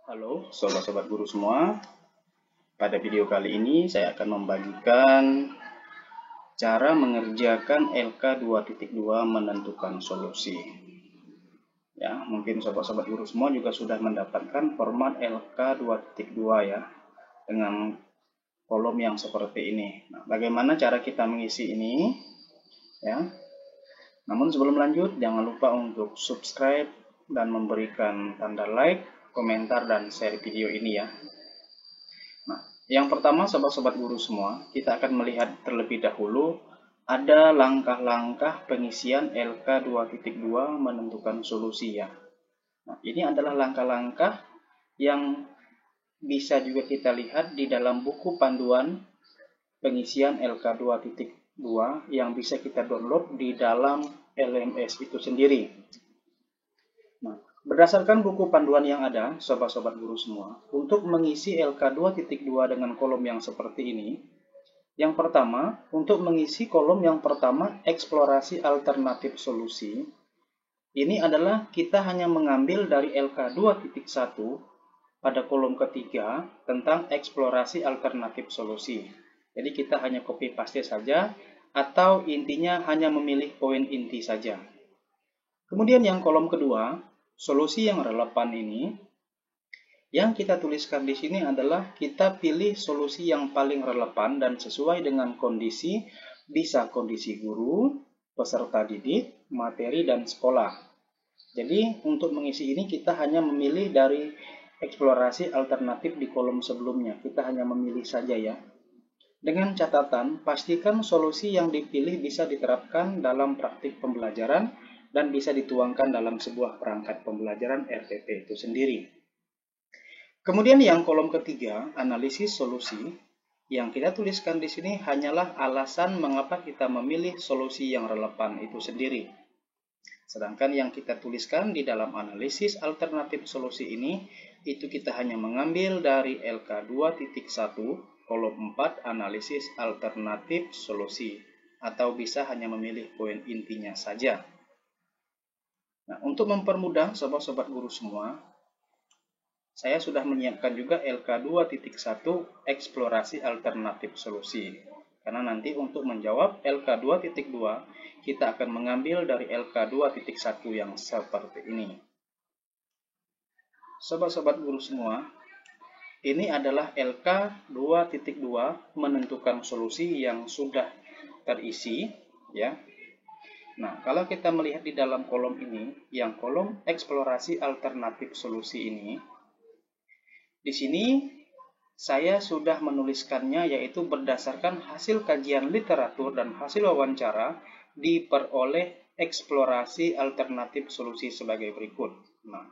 Halo sobat-sobat guru semua. Pada video kali ini saya akan membagikan cara mengerjakan LK 2.2 menentukan solusi. Ya, mungkin sobat-sobat guru semua juga sudah mendapatkan format LK 2.2 ya, dengan kolom yang seperti ini. Nah, bagaimana cara kita mengisi ini? Ya. Namun sebelum lanjut, jangan lupa untuk subscribe dan memberikan tanda like, komentar, dan share video ini ya. Nah, yang pertama sobat-sobat guru semua, kita akan melihat terlebih dahulu ada langkah-langkah pengisian LK 2.2 menentukan solusi ya. Nah, ini adalah langkah-langkah yang bisa juga kita lihat di dalam buku panduan pengisian LK 2.2 yang bisa kita download di dalam LMS itu sendiri. Nah, berdasarkan buku panduan yang ada, sobat-sobat guru semua, untuk mengisi LK 2.2 dengan kolom yang seperti ini, yang pertama, untuk mengisi kolom yang pertama, eksplorasi alternatif solusi, ini adalah kita hanya mengambil dari LK 2.1 pada kolom ketiga tentang eksplorasi alternatif solusi. Jadi kita hanya copy paste saja, atau intinya hanya memilih poin inti saja. Kemudian yang kolom kedua, solusi yang relevan ini, yang kita tuliskan di sini adalah kita pilih solusi yang paling relevan dan sesuai dengan kondisi, bisa kondisi guru, peserta didik, materi, dan sekolah. Jadi untuk mengisi ini kita hanya memilih dari eksplorasi alternatif di kolom sebelumnya. Kita hanya memilih saja ya. Dengan catatan, pastikan solusi yang dipilih bisa diterapkan dalam praktik pembelajaran dan bisa dituangkan dalam sebuah perangkat pembelajaran RTP itu sendiri. Kemudian yang kolom ketiga, analisis solusi, yang kita tuliskan di sini hanyalah alasan mengapa kita memilih solusi yang relevan itu sendiri. Sedangkan yang kita tuliskan di dalam analisis alternatif solusi ini, itu kita hanya mengambil dari LK 2.1 kolom 4 analisis alternatif solusi, atau bisa hanya memilih poin intinya saja. Nah, untuk mempermudah sobat-sobat guru semua, saya sudah menyiapkan juga LK 2.1 eksplorasi alternatif solusi. Karena nanti untuk menjawab LK 2.2, kita akan mengambil dari LK 2.1 yang seperti ini. Sobat-sobat guru semua, ini adalah LK 2.2 menentukan solusi yang sudah terisi ya. Nah, kalau kita melihat di dalam kolom ini, yang kolom eksplorasi alternatif solusi ini, di sini saya sudah menuliskannya, yaitu berdasarkan hasil kajian literatur dan hasil wawancara diperoleh eksplorasi alternatif solusi sebagai berikut. Nah,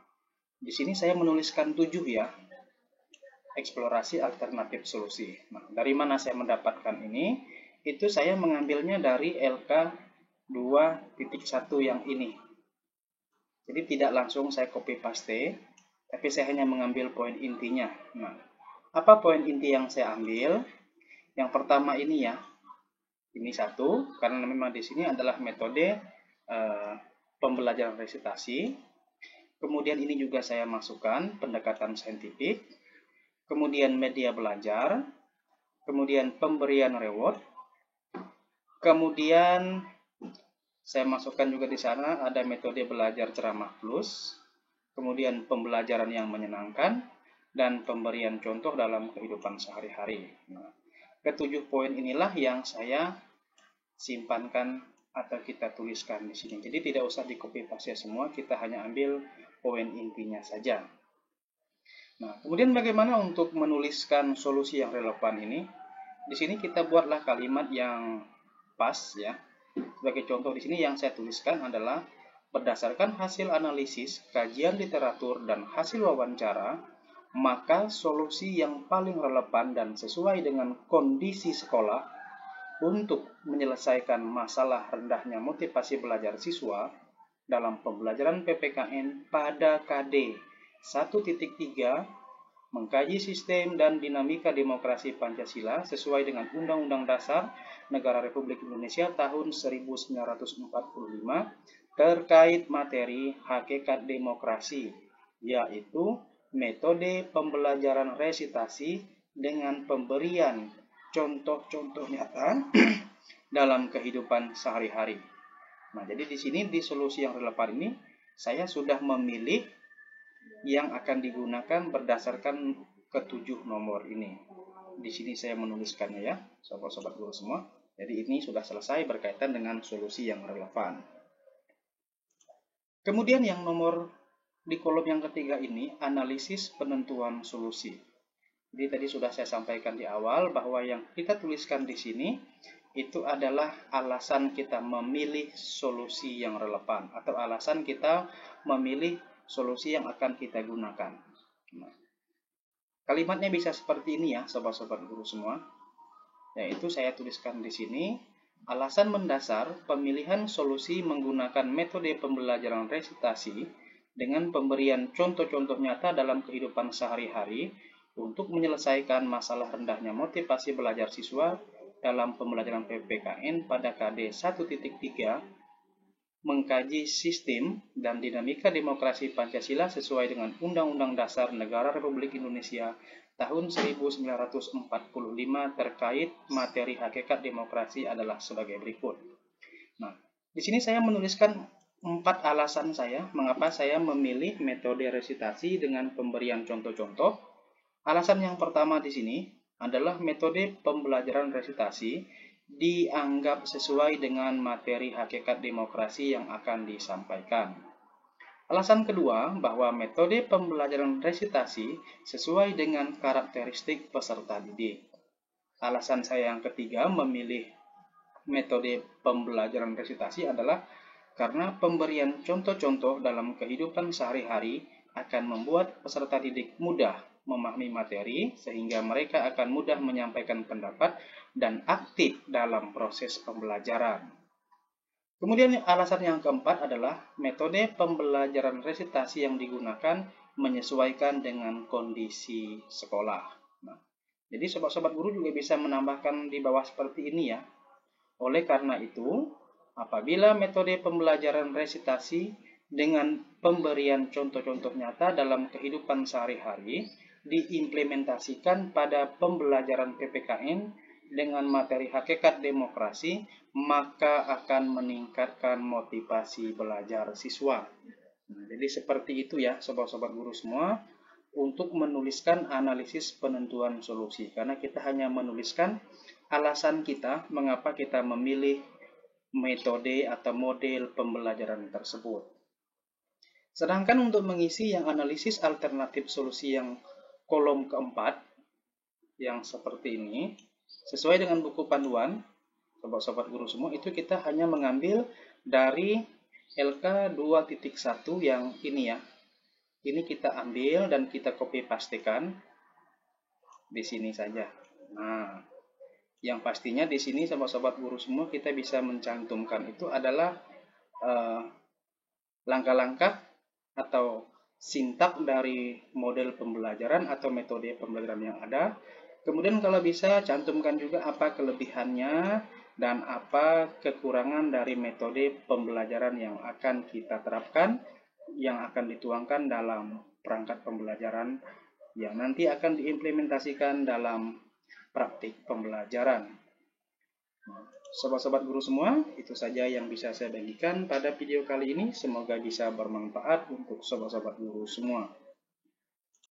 di sini saya menuliskan 7 ya, eksplorasi alternatif solusi. Nah, dari mana saya mendapatkan ini? Itu saya mengambilnya dari LK 2.1 yang ini. Jadi tidak langsung saya copy paste, tapi saya hanya mengambil poin intinya. Nah, apa poin inti yang saya ambil? Yang pertama ini ya, ini satu, karena memang di sini adalah metode pembelajaran resitasi. Kemudian ini juga saya masukkan pendekatan saintifik, kemudian media belajar, kemudian pemberian reward, kemudian saya masukkan juga di sana ada metode belajar ceramah plus, kemudian pembelajaran yang menyenangkan, dan pemberian contoh dalam kehidupan sehari-hari. Nah, ketujuh poin inilah yang saya simpankan atau kita tuliskan di sini. Jadi tidak usah di copy paste semua, kita hanya ambil poin intinya saja. Nah, kemudian bagaimana untuk menuliskan solusi yang relevan ini? Di sini kita buatlah kalimat yang pas ya. Sebagai contoh di sini yang saya tuliskan adalah berdasarkan hasil analisis, kajian literatur, dan hasil wawancara, maka solusi yang paling relevan dan sesuai dengan kondisi sekolah untuk menyelesaikan masalah rendahnya motivasi belajar siswa dalam pembelajaran PPKN pada KD 1.3, mengkaji sistem dan dinamika demokrasi Pancasila sesuai dengan Undang-Undang Dasar Negara Republik Indonesia tahun 1945 terkait materi hakikat demokrasi, yaitu metode pembelajaran resitasi dengan pemberian contoh-contoh nyata dalam kehidupan sehari-hari. Nah, jadi di sini di solusi yang relevan ini saya sudah memilih yang akan digunakan berdasarkan ketujuh nomor ini. Di sini saya menuliskannya ya, sobat-sobat guru semua. Jadi ini sudah selesai berkaitan dengan solusi yang relevan. Kemudian yang nomor di kolom yang ketiga ini, analisis penentuan solusi. Jadi tadi sudah saya sampaikan di awal bahwa yang kita tuliskan di sini itu adalah alasan kita memilih solusi yang relevan atau alasan kita memilih solusi yang akan kita gunakan. Nah, kalimatnya bisa seperti ini ya, sobat-sobat guru semua. Yaitu saya tuliskan di sini, alasan mendasar pemilihan solusi menggunakan metode pembelajaran resitasi dengan pemberian contoh-contoh nyata dalam kehidupan sehari-hari untuk menyelesaikan masalah rendahnya motivasi belajar siswa dalam pembelajaran PPKN pada KD 1.3, mengkaji sistem dan dinamika demokrasi Pancasila sesuai dengan Undang-Undang Dasar Negara Republik Indonesia tahun 1945 terkait materi hakikat demokrasi adalah sebagai berikut. Nah, di sini saya menuliskan 4 alasan saya mengapa saya memilih metode resitasi dengan pemberian contoh-contoh. Alasan yang pertama di sini adalah metode pembelajaran resitasi dianggap sesuai dengan materi hakikat demokrasi yang akan disampaikan. Alasan kedua, bahwa metode pembelajaran resitasi sesuai dengan karakteristik peserta didik. Alasan saya yang ketiga memilih metode pembelajaran resitasi adalah karena pemberian contoh-contoh dalam kehidupan sehari-hari akan membuat peserta didik mudah memahami materi sehingga mereka akan mudah menyampaikan pendapat dan aktif dalam proses pembelajaran. Kemudian alasan yang keempat adalah metode pembelajaran resitasi yang digunakan menyesuaikan dengan kondisi sekolah. Nah, jadi sobat-sobat guru juga bisa menambahkan di bawah seperti ini ya. Oleh karena itu, apabila metode pembelajaran resitasi dengan pemberian contoh-contoh nyata dalam kehidupan sehari-hari diimplementasikan pada pembelajaran PPKN dengan materi hakikat demokrasi, maka akan meningkatkan motivasi belajar siswa. Nah, jadi seperti itu ya sobat-sobat guru semua untuk menuliskan analisis penentuan solusi. Karena kita hanya menuliskan alasan kita mengapa kita memilih metode atau model pembelajaran tersebut. Sedangkan untuk mengisi yang analisis alternatif solusi yang kolom keempat, yang seperti ini, sesuai dengan buku panduan, sobat-sobat guru semua, itu kita hanya mengambil dari LK 2.1 yang ini ya. Ini kita ambil dan kita copy pastekan di sini saja. Nah, yang pastinya di sini sobat-sobat guru semua kita bisa mencantumkan itu adalah langkah-langkah atau sintak dari model pembelajaran atau metode pembelajaran yang ada. Kemudian kalau bisa cantumkan juga apa kelebihannya dan apa kekurangan dari metode pembelajaran yang akan kita terapkan, yang akan dituangkan dalam perangkat pembelajaran yang nanti akan diimplementasikan dalam praktik pembelajaran. Sobat-sobat guru semua, itu saja yang bisa saya bagikan pada video kali ini. Semoga bisa bermanfaat untuk sobat-sobat guru semua.